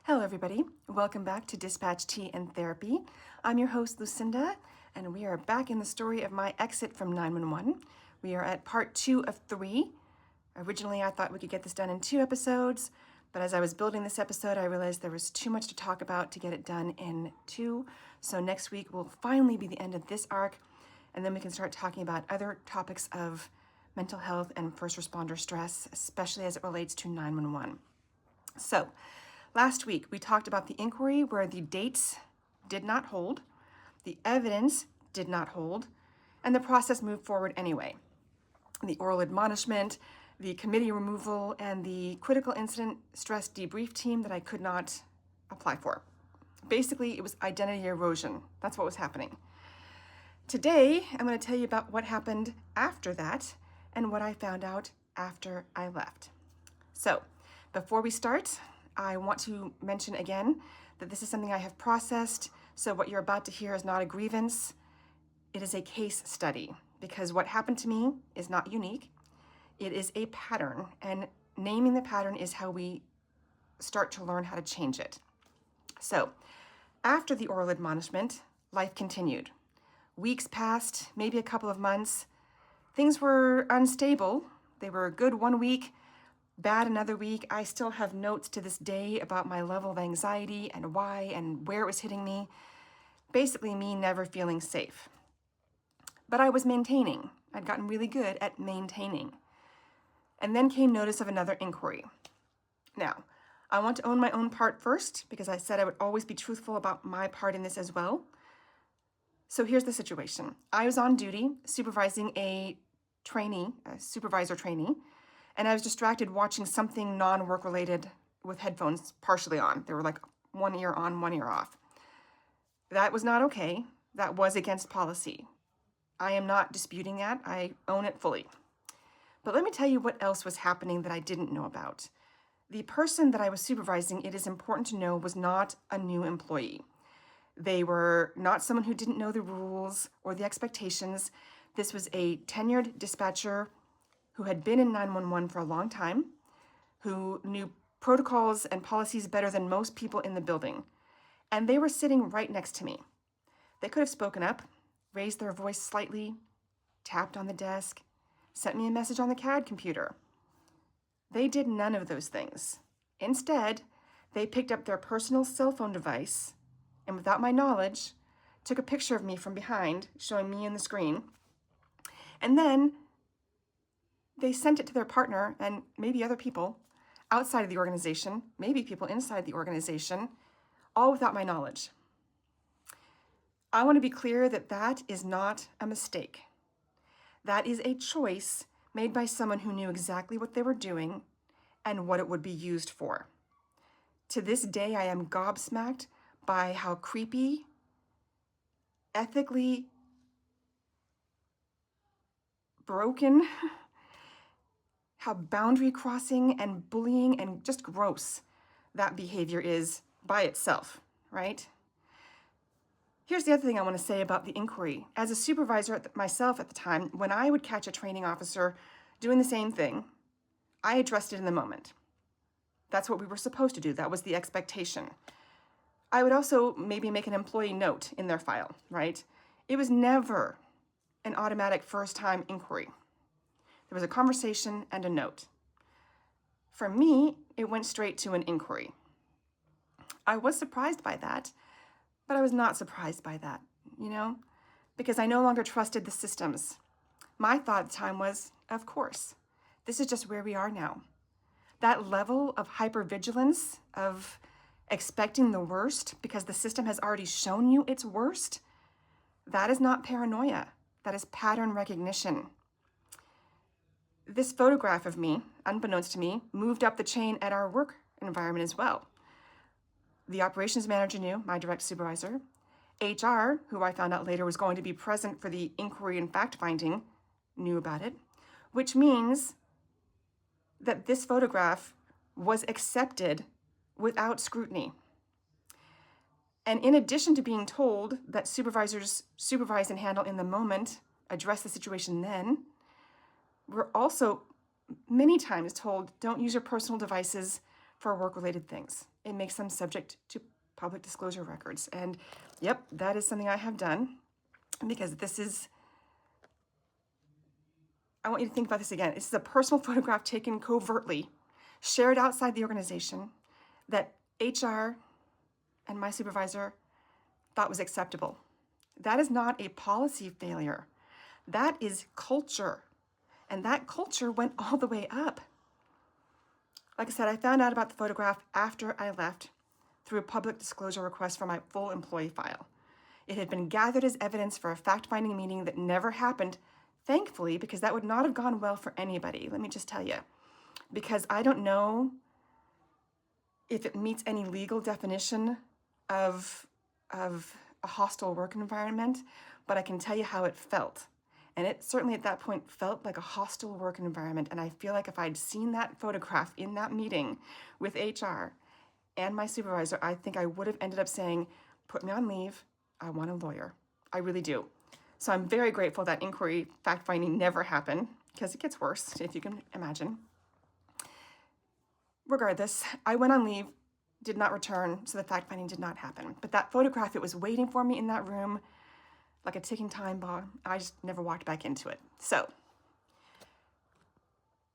Hello, everybody. Welcome back to Dispatch Tea and Therapy. I'm your host, Lucinda, and we are back in the story of my exit from 911. We are at part 2 of 3. Originally, I thought we could get this done in 2 episodes, but as I was building this episode, I realized there was too much to talk about to get it done in 2. So next week will finally be the end of this arc, and then we can start talking about other topics of mental health and first responder stress, especially as it relates to 911. So, last week, we talked about the inquiry where the dates did not hold, the evidence did not hold, and the process moved forward anyway. The oral admonishment, the committee removal, and the critical incident stress debrief team that I could not apply for. Basically, it was identity erosion. That's what was happening. Today, I'm going to tell you about what happened after that and what I found out after I left. So, before we start, I want to mention again that this is something I have processed, so what you're about to hear is not a grievance, it is a case study, because what happened to me is not unique, it is a pattern, and naming the pattern is how we start to learn how to change it. So, after the oral admonishment, life continued. Weeks passed, maybe a couple of months. Things were unstable. They were good one week, bad another week. I still have notes to this day about my level of anxiety and why and where it was hitting me. Basically, me never feeling safe. But I was maintaining. I'd gotten really good at maintaining. And then came notice of another inquiry. Now, I want to own my own part first because I said I would always be truthful about my part in this as well. So here's the situation. I was on duty supervising a supervisor trainee, and I was distracted watching something non-work related with headphones partially on. They were like one ear on, one ear off. That was not okay. That was against policy. I am not disputing that. I own it fully. But let me tell you what else was happening that I didn't know about. The person that I was supervising, it is important to know, was not a new employee. They were not someone who didn't know the rules or the expectations. This was a tenured dispatcher who had been in 911 for a long time, who knew protocols and policies better than most people in the building. And they were sitting right next to me. They could have spoken up, raised their voice slightly, tapped on the desk, sent me a message on the CAD computer. They did none of those things. Instead, they picked up their personal cell phone device and without my knowledge, took a picture of me from behind, showing me in the screen. And then they sent it to their partner and maybe other people outside of the organization, maybe people inside the organization, all without my knowledge. I want to be clear that that is not a mistake. That is a choice made by someone who knew exactly what they were doing and what it would be used for. To this day, I am gobsmacked by how creepy, ethically broken, how boundary crossing and bullying and just gross that behavior is by itself, right? Here's the other thing I want to say about the inquiry. As a supervisor myself at the time, when I would catch a training officer doing the same thing, I addressed it in the moment. That's what we were supposed to do. That was the expectation. I would also maybe make an employee note in their file, right? It was never an automatic first-time inquiry. There was a conversation and a note. For me, it went straight to an inquiry. I was surprised by that, but I was not surprised by that, because I no longer trusted the systems. My thought at the time was, of course, this is just where we are now. That level of hypervigilance, of expecting the worst because the system has already shown you its worst, that is not paranoia. That is pattern recognition. This photograph of me, unbeknownst to me, moved up the chain at our work environment as well. The operations manager knew, my direct supervisor. HR, who I found out later was going to be present for the inquiry and fact-finding, knew about it, which means that this photograph was accepted without scrutiny. And in addition to being told that supervisors supervise and handle in the moment, address the situation then, we're also many times told, don't use your personal devices for work-related things. It makes them subject to public disclosure records. And yep, that is something I have done, because I want you to think about this again. This is a personal photograph taken covertly, shared outside the organization, that HR and my supervisor thought was acceptable. That is not a policy failure. That is culture. And that culture went all the way up. Like I said, I found out about the photograph after I left through a public disclosure request for my full employee file. It had been gathered as evidence for a fact-finding meeting that never happened, thankfully, because that would not have gone well for anybody. Let me just tell you, because I don't know if it meets any legal definition of a hostile work environment, but I can tell you how it felt. And it certainly at that point felt like a hostile work environment. And I feel like if I'd seen that photograph in that meeting with HR and my supervisor, I think I would have ended up saying, put me on leave, I want a lawyer. I really do. So I'm very grateful that inquiry fact-finding never happened, because it gets worse, if you can imagine. Regardless, I went on leave, did not return, so the fact-finding did not happen. But that photograph, it was waiting for me in that room like a ticking time bomb. I just never walked back into it. So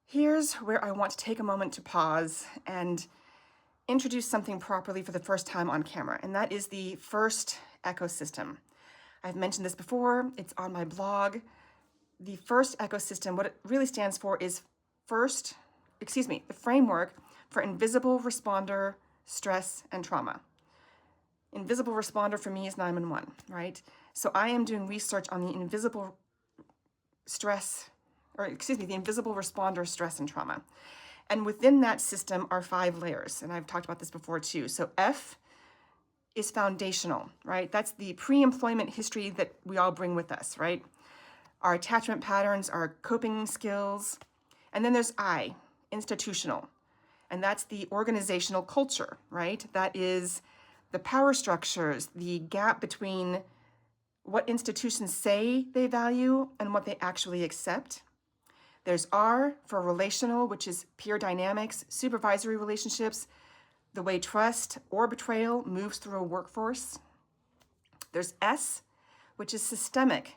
here's where I want to take a moment to pause and introduce something properly for the first time on camera, and that is the FIRST ecosystem. I've mentioned this before, it's on my blog. The FIRST ecosystem, what it really stands for is the framework for invisible responder, stress, and trauma. Invisible responder for me is 911, right? So I am doing research on the invisible responder, stress, and trauma. And within that system are 5 layers, and I've talked about this before too. So F is foundational, right? That's the pre-employment history that we all bring with us, right? Our attachment patterns, our coping skills. And then there's I, institutional. And that's the organizational culture, right? That is the power structures, the gap between what institutions say they value and what they actually accept. There's R for relational, which is peer dynamics, supervisory relationships, the way trust or betrayal moves through a workforce. There's S, which is systemic,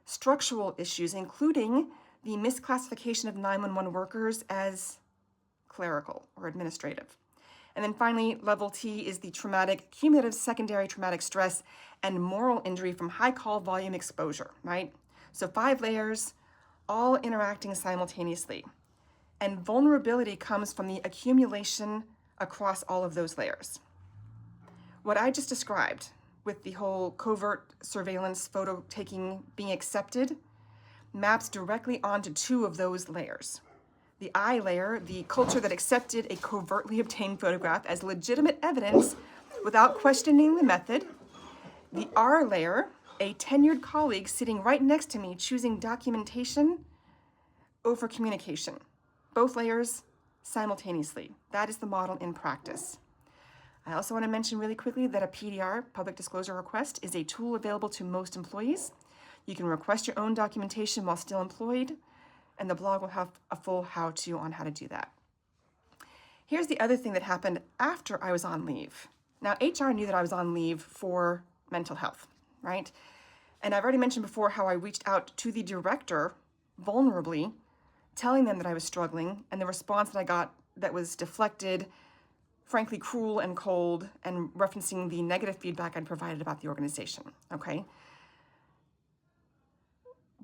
structural issues, including the misclassification of 911 workers as clerical or administrative. And then finally, level T is the traumatic, cumulative secondary traumatic stress and moral injury from high call volume exposure, right? So 5 layers, all interacting simultaneously. And vulnerability comes from the accumulation across all of those layers. What I just described with the whole covert surveillance photo taking being accepted maps directly onto 2 of those layers. The I layer, the culture that accepted a covertly obtained photograph as legitimate evidence without questioning the method. The R layer, a tenured colleague sitting right next to me choosing documentation over communication. Both layers simultaneously. That is the model in practice. I also want to mention really quickly that a PDR, public disclosure request, is a tool available to most employees. You can request your own documentation while still employed, and the blog will have a full how-to on how to do that. Here's the other thing that happened after I was on leave. Now, HR knew that I was on leave for mental health, right? And I've already mentioned before how I reached out to the director vulnerably, telling them that I was struggling, and the response that I got that was deflected, frankly cruel and cold, and referencing the negative feedback I'd provided about the organization, okay?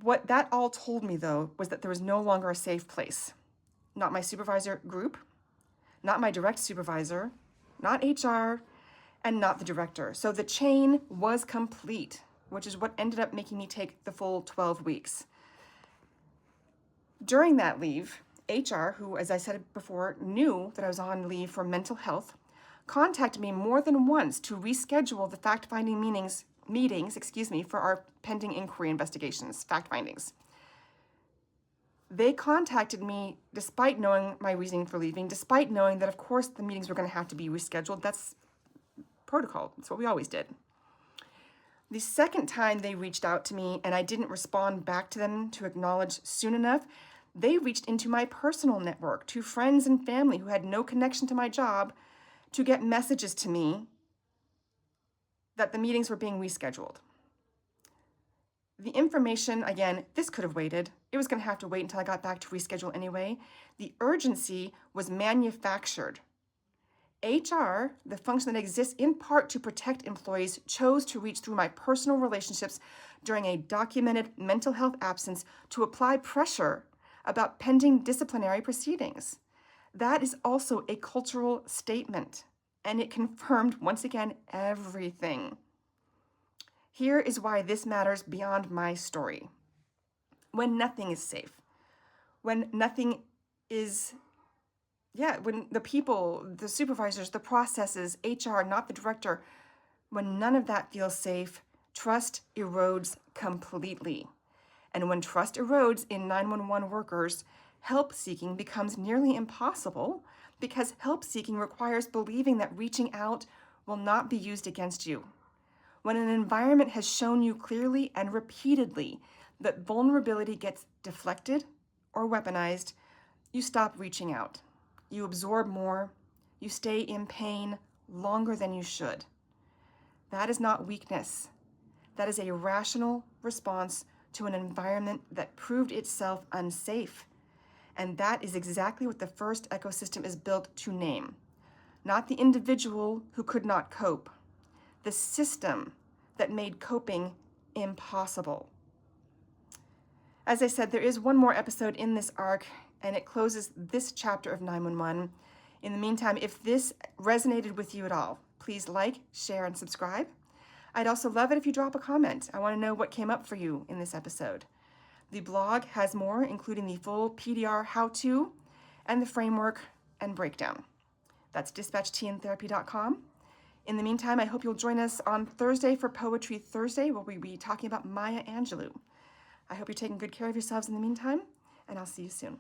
What that all told me, though, was that there was no longer a safe place. Not my supervisor group, not my direct supervisor, not HR, and not the director. So the chain was complete, which is what ended up making me take the full 12 weeks. During that leave, HR, who, as I said before, knew that I was on leave for mental health, contacted me more than once to reschedule the fact-finding meetings for our pending inquiry investigations, fact findings. They contacted me despite knowing my reasoning for leaving, despite knowing that, of course, the meetings were going to have to be rescheduled. That's protocol. That's what we always did. The second time they reached out to me and I didn't respond back to them to acknowledge soon enough, They reached into my personal network to friends and family who had no connection to my job to get messages to me that the meetings were being rescheduled. The information, again, this could have waited. It was going to have to wait until I got back to reschedule anyway. The urgency was manufactured. HR, the function that exists in part to protect employees, chose to reach through my personal relationships during a documented mental health absence to apply pressure about pending disciplinary proceedings. That is also a cultural statement, and it confirmed, once again, everything. Here is why this matters beyond my story. When nothing is safe, when nothing is, when the people, the supervisors, the processes, HR, not the director, when none of that feels safe, trust erodes completely. And when trust erodes in 911 workers, help seeking becomes nearly impossible because help seeking requires believing that reaching out will not be used against you. When an environment has shown you clearly and repeatedly that vulnerability gets deflected or weaponized, you stop reaching out. You absorb more. You stay in pain longer than you should. That is not weakness. That is a rational response to an environment that proved itself unsafe. And that is exactly what the first ecosystem is built to name. Not the individual who could not cope. The system that made coping impossible. As I said, there is one more episode in this arc, and it closes this chapter of 911. In the meantime, if this resonated with you at all, please like, share, and subscribe. I'd also love it if you drop a comment. I want to know what came up for you in this episode. The blog has more, including the full PDR how-to and the framework and breakdown. That's dispatchtandtherapy.com. In the meantime, I hope you'll join us on Thursday for Poetry Thursday, where we'll be talking about Maya Angelou. I hope you're taking good care of yourselves in the meantime, and I'll see you soon.